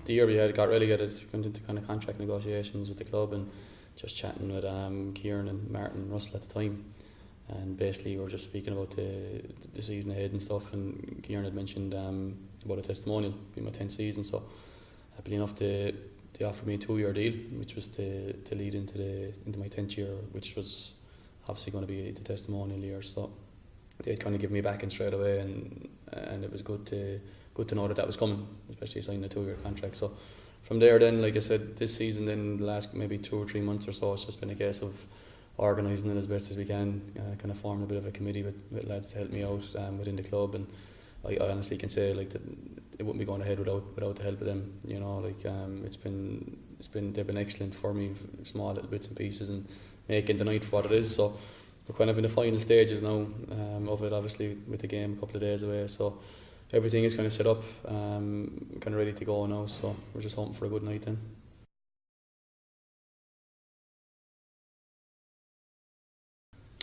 the year we got relegated, went into kind of contract negotiations with the club and just chatting with Kieran and Martin and Russell at the time. And basically we were just speaking about the season ahead and stuff, and Kieran had mentioned about a testimonial, being my 10th season, so happily enough they offered me a 2-year deal, which was to lead into my 10th year, which was obviously going to be the testimonial year. So they'd kind of give me back in straight away, and it was good to know that was coming, especially signing a 2-year contract. So from there then, like I said, this season then, the last maybe 2 or 3 months or so, it's just been a case of organising it as best as we can, kind of forming a bit of a committee with lads to help me out within the club. And I honestly can say like that it wouldn't be going ahead without the help of them. You know, like they've been excellent for me, small little bits and pieces, and making the night for what it is. So we're kind of in the final stages now of it, obviously with the game a couple of days away. So everything is kind of set up, kind of ready to go now. So we're just hoping for a good night then.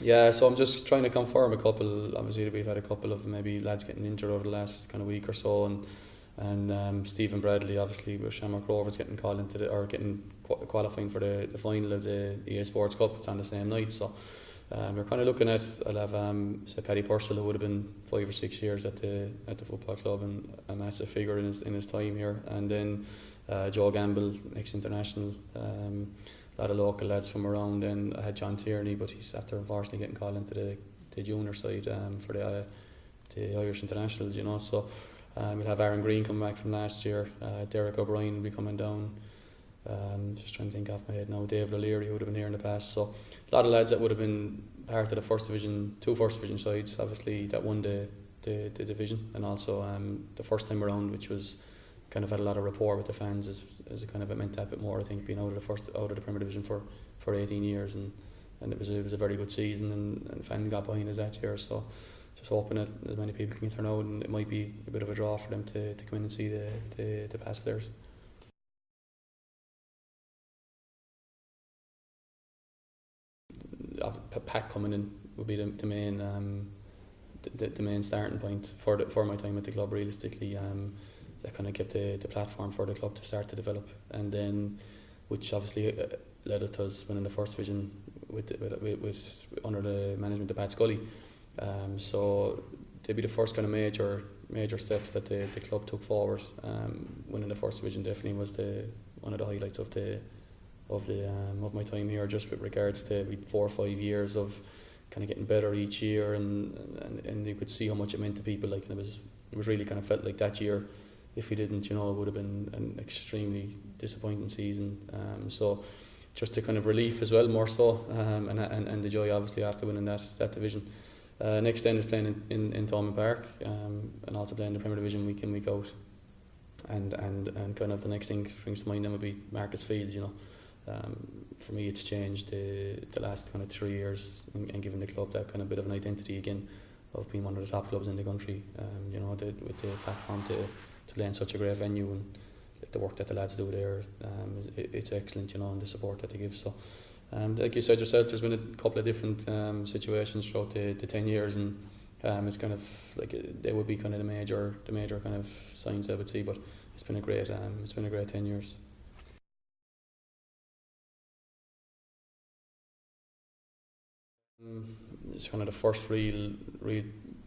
Yeah, so I'm just trying to confirm a couple. Obviously, we've had a couple of maybe lads getting injured over the last kind of week or so, and Stephen Bradley, obviously with Shamrock Rovers getting called into qualifying for the final of the EA Sports Cup. It's on the same night, so we're kind of looking at. I'll have say Paddy Purcell, who would have been 5 or 6 years at the football club and a massive figure in his time here, and then Joe Gamble, ex-international. A lot of local lads from around. Then I had John Tierney, but he's after unfortunately getting called into the junior side for the Irish internationals, you know. So we'll have Aaron Green coming back from last year. Derek O'Brien will be coming down. Just trying to think off my head now. David O'Leary, who would have been here in the past. So a lot of lads that would have been part of the two first division sides, obviously, that won the division, and also the first time around, which was kind of had a lot of rapport with the fans, as it kind of it meant that bit more. I think being out of the Premier Division for 18 years, and it was a very good season, and fans got behind us that year. So just hoping that as many people can turn out, and it might be a bit of a draw for them to come in and see the past players. Pack coming in would be the main the main starting point for my time at the club. Realistically, that kind of gave the platform for the club to start to develop, and then which obviously led us to us winning the first division with under the management of Pat Scully. So they'd be the first kind of major steps that the club took forward. Winning the first division definitely was one of the highlights of my time here, just with regards to 4 or 5 years of kind of getting better each year, and you could see how much it meant to people. Like, and it was really kind of felt like that year, if we didn't, you know, it would have been an extremely disappointing season. So just a kind of relief as well, more so, and the joy obviously after winning that division. Next then is playing in Thomond Park, and also playing the Premier Division week in, week out. And kind of the next thing springs to mind then would be Marcus Field, you know. For me, it's changed the last kind of 3 years, and given the club that kind of bit of an identity again of being one of the top clubs in the country. You know, with the platform to play in such a great venue, and the work that the lads do there, it's excellent, you know, and the support that they give. So, like you said yourself, there's been a couple of different situations throughout the 10 years, and it's kind of like they would be kind of the major kind of signs I would see. But it's been a great 10 years. It's kind of the first real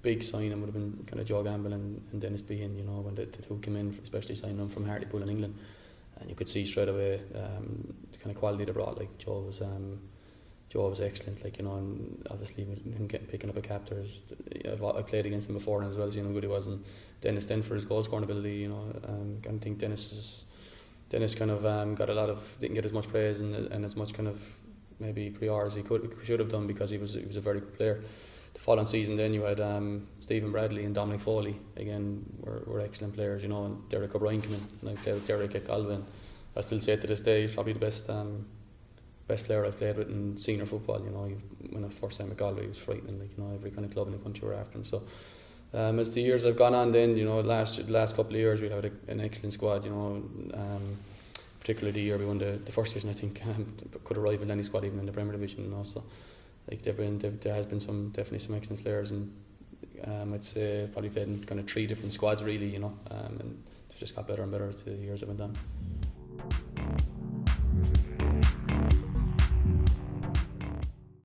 big signing would have been kind of Joe Gamble and Dennis Behan, you know, when the two came in, especially signing them from Hartlepool in England, and you could see straight away the kind of quality they brought. Like Joe was excellent, like, you know, and obviously with him picking up a cap, I played against him before, and as well as, you know, how good he was. And Dennis then for his goal scoring ability, you know, I think Dennis kind of didn't get as much praise and as much kind of maybe prior as he should have done, because he was a very good player. The following season then you had Stephen Bradley and Dominic Foley, again were excellent players, you know, and Derek O'Brien came in, and I played with Derek at Galway. I still say to this day he's probably the best player I've played with in senior football. You know, when I first time at Galway, he was frightening, like, you know, every kind of club in the country were after him. So as the years have gone on then, you know, the last couple of years we had an excellent squad, you know, particularly the year we won the first division. I think could have rivaled any squad even in the Premier Division, you know. So like there has been definitely some excellent players, and I'd say probably played in kind of 3 different squads really, you know, and just got better and better as the years have went on.